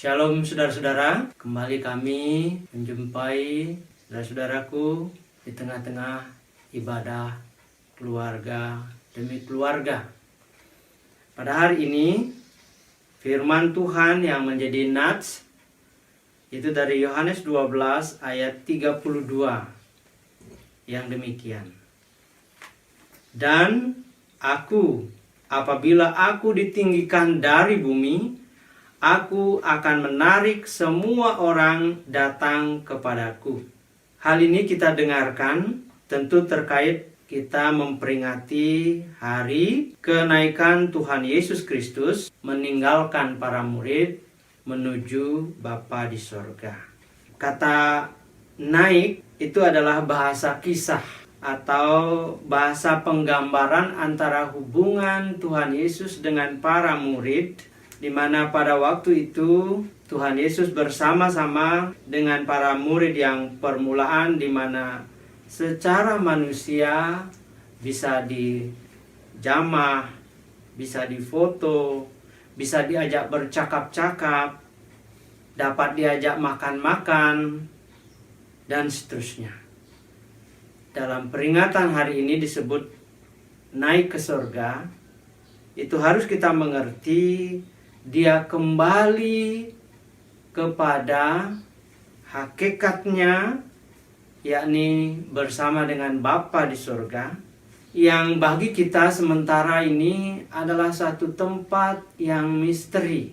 Shalom saudara-saudara, kembali kami menjumpai saudara-saudaraku di tengah-tengah ibadah keluarga demi keluarga. Pada hari ini, firman Tuhan yang menjadi nats itu dari Yohanes 12 ayat 32 yang demikian. Dan apabila aku ditinggikan dari bumi, aku akan menarik semua orang datang kepadaku. Hal ini kita dengarkan tentu terkait kita memperingati hari kenaikan Tuhan Yesus Kristus meninggalkan para murid menuju Bapa di sorga. Kata naik itu adalah bahasa kisah atau bahasa penggambaran antara hubungan Tuhan Yesus dengan para murid, di mana pada waktu itu Tuhan Yesus bersama-sama dengan para murid yang permulaan, di mana secara manusia bisa dijamah, bisa difoto, bisa diajak bercakap-cakap, dapat diajak makan-makan, dan seterusnya. Dalam peringatan hari ini disebut naik ke surga, itu harus kita mengerti dia kembali kepada hakikatnya, yakni bersama dengan Bapa di surga, yang bagi kita sementara ini adalah satu tempat yang misteri.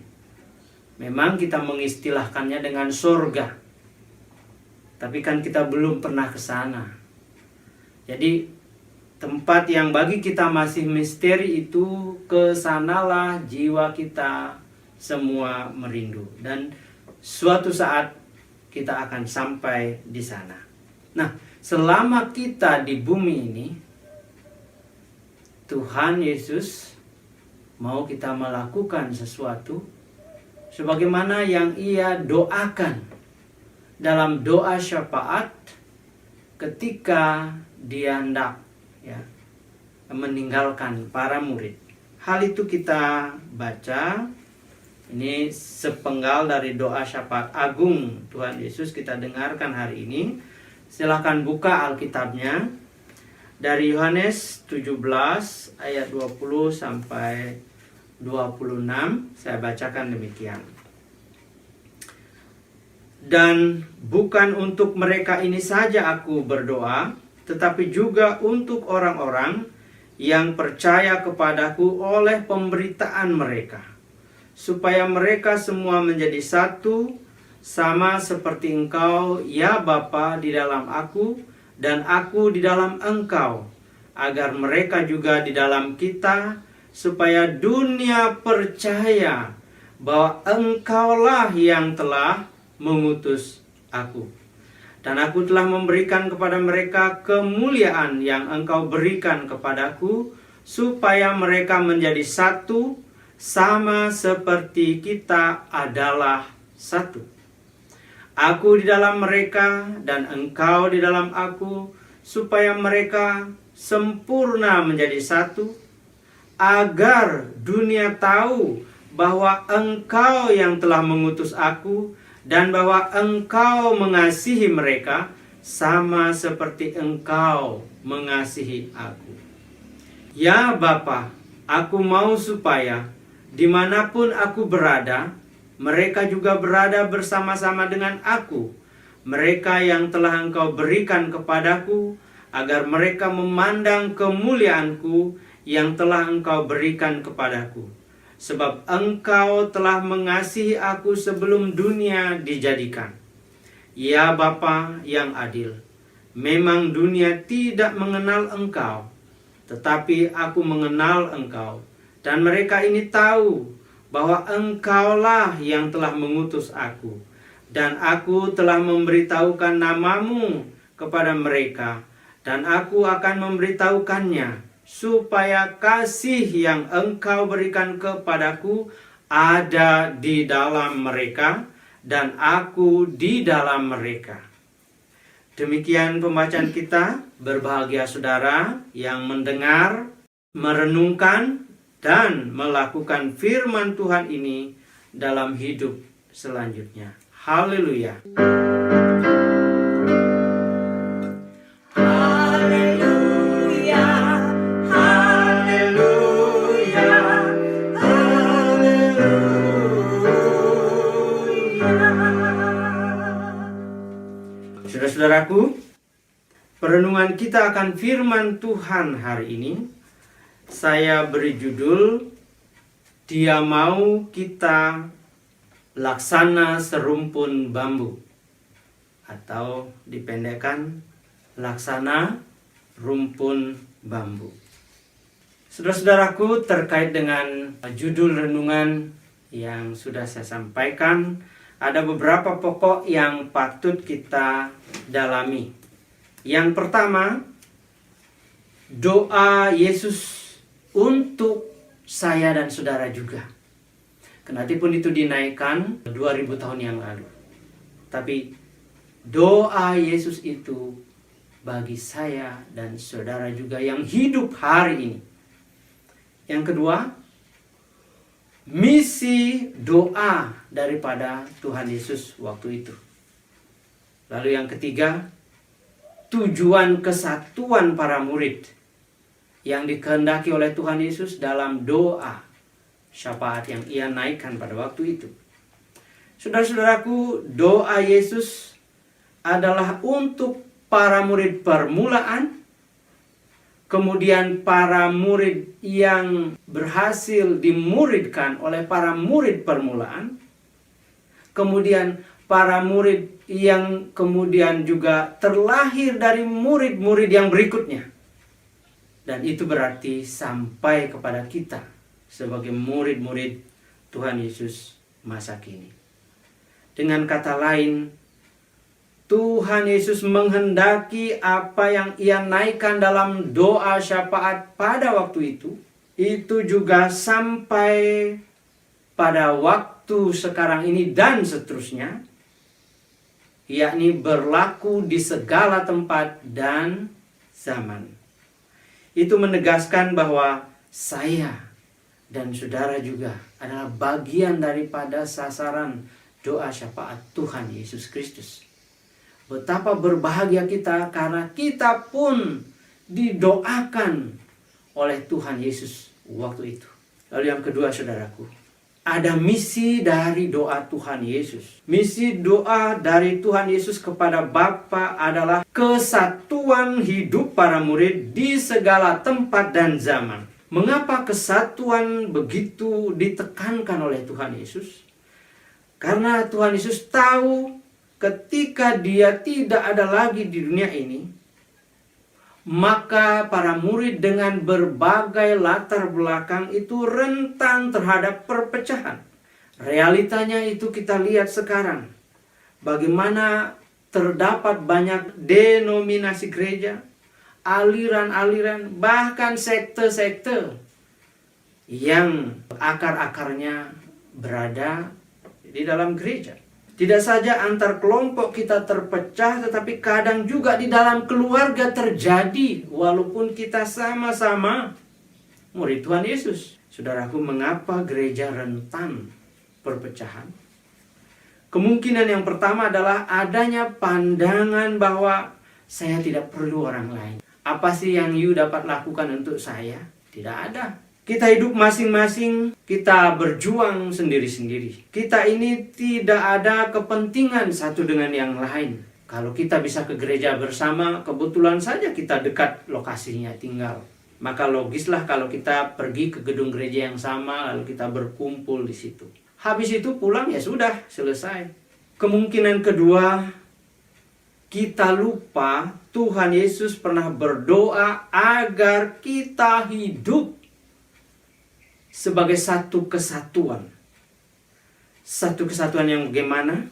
Memang kita mengistilahkannya dengan surga, tapi kan kita belum pernah ke sana. Jadi tempat yang bagi kita masih misteri itu, kesanalah jiwa kita semua merindu. Dan suatu saat kita akan sampai di sana. Nah, selama kita di bumi ini, Tuhan Yesus mau kita melakukan sesuatu sebagaimana yang Ia doakan dalam doa syafaat ketika Dia hendak meninggalkan para murid. Hal itu kita baca. Ini sepenggal dari doa syafaat agung Tuhan Yesus kita dengarkan hari ini. Silahkan buka Alkitabnya dari Yohanes 17 ayat 20 sampai 26. Saya bacakan demikian. Dan bukan untuk mereka ini saja aku berdoa, tetapi juga untuk orang-orang yang percaya kepadaku oleh pemberitaan mereka, supaya mereka semua menjadi satu, sama seperti Engkau, ya Bapa, di dalam aku, dan aku di dalam Engkau, agar mereka juga di dalam kita, supaya dunia percaya bahwa Engkaulah yang telah mengutus aku. Dan aku telah memberikan kepada mereka kemuliaan yang Engkau berikan kepadaku, supaya mereka menjadi satu, sama seperti kita adalah satu. Aku di dalam mereka dan Engkau di dalam aku, supaya mereka sempurna menjadi satu, agar dunia tahu bahwa Engkau yang telah mengutus aku, dan bahwa Engkau mengasihi mereka sama seperti Engkau mengasihi aku. Ya Bapa, aku mau supaya dimanapun aku berada, mereka juga berada bersama-sama dengan aku, mereka yang telah Engkau berikan kepadaku, agar mereka memandang kemuliaanku yang telah Engkau berikan kepadaku. Sebab Engkau telah mengasihi aku sebelum dunia dijadikan. Ya Bapa yang adil, memang dunia tidak mengenal Engkau, tetapi aku mengenal Engkau, dan mereka ini tahu bahwa Engkaulah yang telah mengutus aku, dan aku telah memberitahukan namamu kepada mereka, dan aku akan memberitahukannya, supaya kasih yang Engkau berikan kepadaku ada di dalam mereka, dan aku di dalam mereka. Demikian pembacaan kita. Berbahagia saudara yang mendengar, merenungkan, dan melakukan firman Tuhan ini dalam hidup selanjutnya. Haleluya. Haleluya, haleluya, haleluya. Saudara-saudaraku, perenungan kita akan firman Tuhan hari ini saya beri judul, Dia Mau Kita Laksana Serumpun Bambu, atau dipendekkan laksana rumpun bambu. Saudara-saudaraku, terkait dengan judul renungan yang sudah saya sampaikan, ada beberapa pokok yang patut kita dalami. Yang pertama, doa Yesus untuk saya dan saudara juga. Kenatipun itu dinaikkan 2000 tahun yang lalu, tapi doa Yesus itu bagi saya dan saudara juga yang hidup hari ini. Yang kedua, misi doa daripada Tuhan Yesus waktu itu. Lalu yang ketiga, tujuan kesatuan para murid yang dikehendaki oleh Tuhan Yesus dalam doa syafaat yang ia naikkan pada waktu itu. Saudara-saudaraku, doa Yesus adalah untuk para murid permulaan, kemudian para murid yang berhasil dimuridkan oleh para murid permulaan, kemudian para murid yang kemudian juga terlahir dari murid-murid yang berikutnya. Dan itu berarti sampai kepada kita sebagai murid-murid Tuhan Yesus masa kini. Dengan kata lain, Tuhan Yesus menghendaki apa yang ia naikkan dalam doa syafaat pada waktu itu juga sampai pada waktu sekarang ini dan seterusnya, yakni berlaku di segala tempat dan zaman. Itu menegaskan bahwa saya dan saudara juga adalah bagian daripada sasaran doa syafaat Tuhan Yesus Kristus. Betapa berbahagia kita karena kita pun didoakan oleh Tuhan Yesus waktu itu. Lalu yang kedua, saudaraku, ada misi dari doa Tuhan Yesus. Misi doa dari Tuhan Yesus kepada Bapa adalah kesatuan hidup para murid di segala tempat dan zaman. Mengapa kesatuan begitu ditekankan oleh Tuhan Yesus? Karena Tuhan Yesus tahu ketika dia tidak ada lagi di dunia ini, maka para murid dengan berbagai latar belakang itu rentan terhadap perpecahan. Realitanya itu kita lihat sekarang. Bagaimana terdapat banyak denominasi gereja, aliran-aliran, bahkan sekte-sekte yang akar-akarnya berada di dalam gereja. Tidak saja antar kelompok kita terpecah, tetapi kadang juga di dalam keluarga terjadi, walaupun kita sama-sama murid Tuhan Yesus. Saudaraku, mengapa gereja rentan perpecahan? Kemungkinan yang pertama adalah adanya pandangan bahwa saya tidak perlu orang lain. Apa sih yang you dapat lakukan untuk saya? Tidak ada. Kita hidup masing-masing, kita berjuang sendiri-sendiri. Kita ini tidak ada kepentingan satu dengan yang lain. Kalau kita bisa ke gereja bersama, kebetulan saja kita dekat lokasinya tinggal. Maka logislah kalau kita pergi ke gedung gereja yang sama, lalu kita berkumpul di situ. Habis itu pulang, ya sudah, selesai. Kemungkinan kedua, kita lupa Tuhan Yesus pernah berdoa agar kita hidup sebagai satu kesatuan. Satu kesatuan yang bagaimana?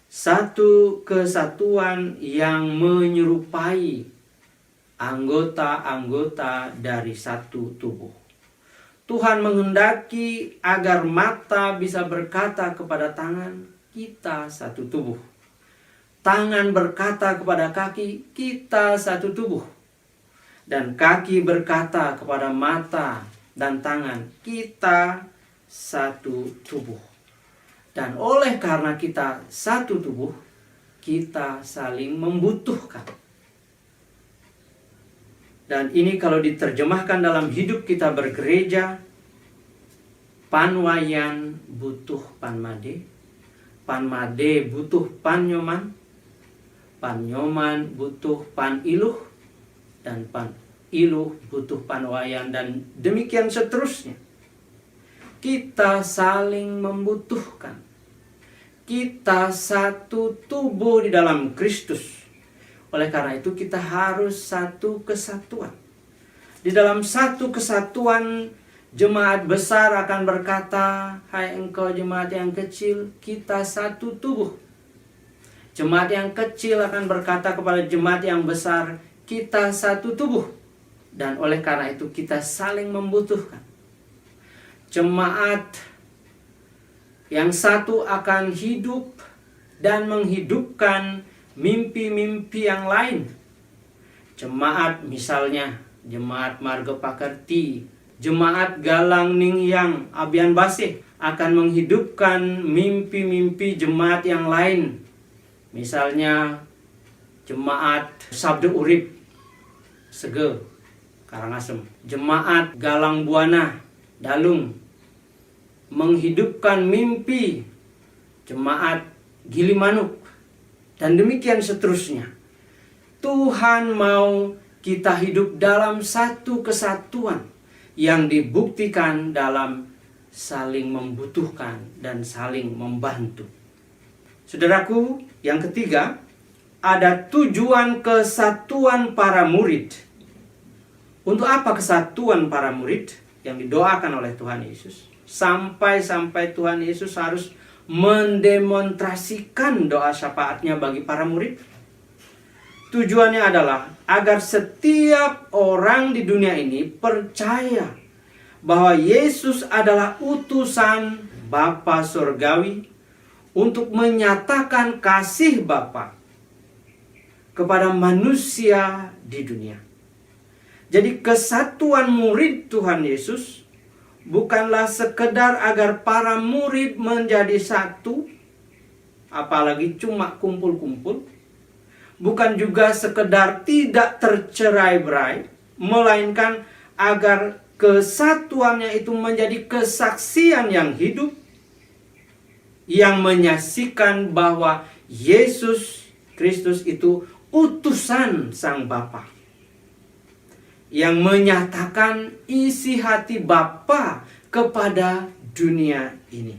Satu kesatuan yang menyerupai anggota-anggota dari satu tubuh. Tuhan menghendaki agar mata bisa berkata kepada tangan, kita satu tubuh. Tangan berkata kepada kaki, kita satu tubuh. Dan kaki berkata kepada mata dan tangan, kita satu tubuh. Dan oleh karena kita satu tubuh, kita saling membutuhkan. Dan ini kalau diterjemahkan dalam hidup kita bergereja, panwayan butuh panmade, panmade butuh pannyoman, pannyoman butuh paniluh, dan paniluh butuh panwayan, dan demikian seterusnya. Kita saling membutuhkan. Kita satu tubuh di dalam Kristus. Oleh karena itu kita harus satu kesatuan. Di dalam satu kesatuan, jemaat besar akan berkata, "Hai engkau jemaat yang kecil, kita satu tubuh." Jemaat yang kecil akan berkata kepada jemaat yang besar, "Kita satu tubuh." Dan oleh karena itu kita saling membutuhkan. Jemaat yang satu akan hidup dan menghidupkan mimpi-mimpi yang lain. Jemaat misalnya, jemaat Marga Pakerti, jemaat Galang Ningyang Abian Basih akan menghidupkan mimpi-mimpi jemaat yang lain. Misalnya jemaat Sabda Urip Sege Karangasem, jemaat Galang Buana Dalung menghidupkan mimpi jemaat Gilimanuk, dan demikian seterusnya. Tuhan mau kita hidup dalam satu kesatuan yang dibuktikan dalam saling membutuhkan dan saling membantu. Saudaraku, yang ketiga, ada tujuan kesatuan para murid. Untuk apa kesatuan para murid yang didoakan oleh Tuhan Yesus? Sampai Tuhan Yesus harus mendemonstrasikan doa syafaatnya bagi para murid. Tujuannya adalah agar setiap orang di dunia ini percaya bahwa Yesus adalah utusan Bapa Surgawi untuk menyatakan kasih Bapa kepada manusia di dunia. Jadi kesatuan murid Tuhan Yesus bukanlah sekedar agar para murid menjadi satu, apalagi cuma kumpul-kumpul. Bukan juga sekedar tidak tercerai-berai, melainkan agar kesatuannya itu menjadi kesaksian yang hidup, yang menyaksikan bahwa Yesus Kristus itu utusan Sang Bapa, yang menyatakan isi hati Bapa kepada dunia ini.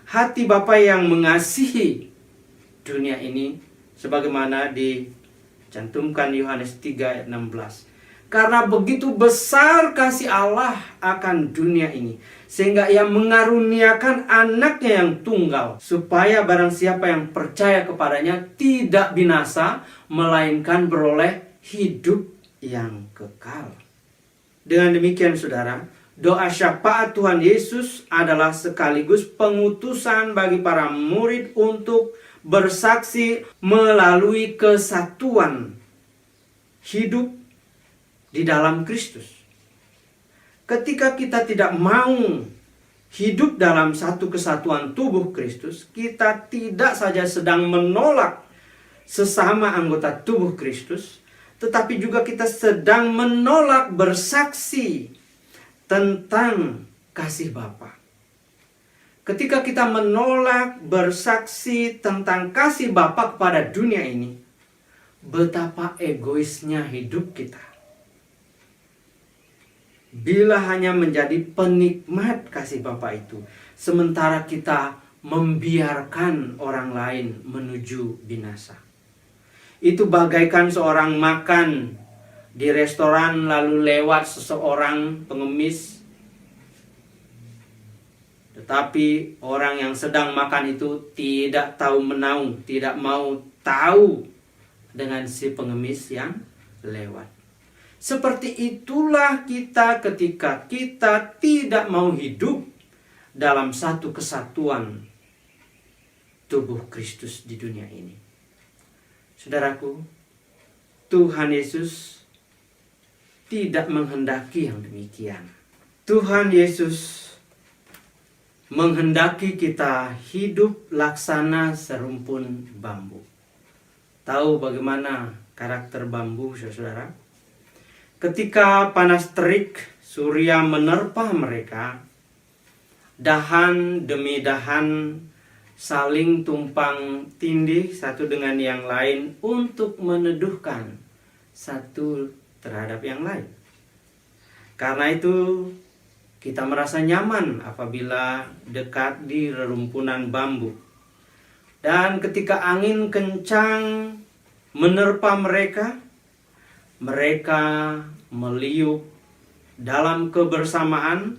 Hati Bapa yang mengasihi dunia ini, sebagaimana dicantumkan Yohanes 3 ayat 16. Karena begitu besar kasih Allah akan dunia ini, sehingga Ia mengaruniakan anaknya yang tunggal, supaya barang siapa yang percaya kepadanya tidak binasa, melainkan beroleh hidup yang kekal. Dengan demikian saudara, doa syafaat Tuhan Yesus adalah sekaligus pengutusan bagi para murid untuk bersaksi melalui kesatuan hidup di dalam Kristus. Ketika kita tidak mau hidup dalam satu kesatuan tubuh Kristus, kita tidak saja sedang menolak sesama anggota tubuh Kristus, tetapi juga kita sedang menolak bersaksi tentang kasih Bapa. Ketika kita menolak bersaksi tentang kasih Bapa kepada dunia ini, betapa egoisnya hidup kita. Bila hanya menjadi penikmat kasih Bapa itu, sementara kita membiarkan orang lain menuju binasa. Itu bagaikan seorang makan di restoran lalu lewat seseorang pengemis. Tetapi orang yang sedang makan itu tidak tahu menaung, tidak mau tahu dengan si pengemis yang lewat. Seperti itulah kita ketika kita tidak mau hidup dalam satu kesatuan tubuh Kristus di dunia ini. Saudaraku, Tuhan Yesus tidak menghendaki yang demikian. Tuhan Yesus menghendaki kita hidup laksana serumpun bambu. Tahu bagaimana karakter bambu, saudara? Ketika panas terik, surya menerpa mereka, dahan demi dahan saling tumpang tindih satu dengan yang lain untuk meneduhkan satu terhadap yang lain. Karena itu kita merasa nyaman apabila dekat di rerumpunan bambu. Dan ketika angin kencang menerpa mereka, mereka meliuk dalam kebersamaan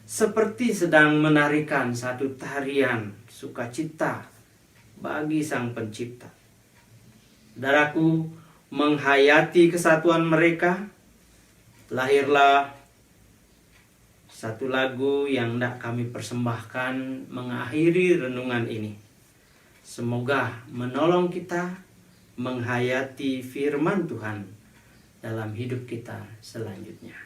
seperti sedang menarikan satu tarian sukacita bagi Sang Pencipta. Saudaraku, menghayati kesatuan mereka, lahirlah satu lagu yang hendak kami persembahkan mengakhiri renungan ini. Semoga menolong kita menghayati firman Tuhan dalam hidup kita selanjutnya.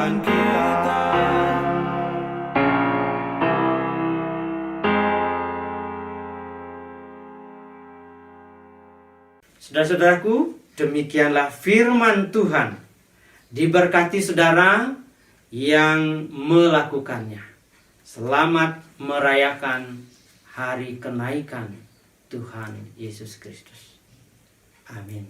Tuhan kita. Saudara-saudaraku, demikianlah firman Tuhan. Diberkati saudara yang melakukannya. Selamat merayakan hari kenaikan Tuhan Yesus Kristus. Amin.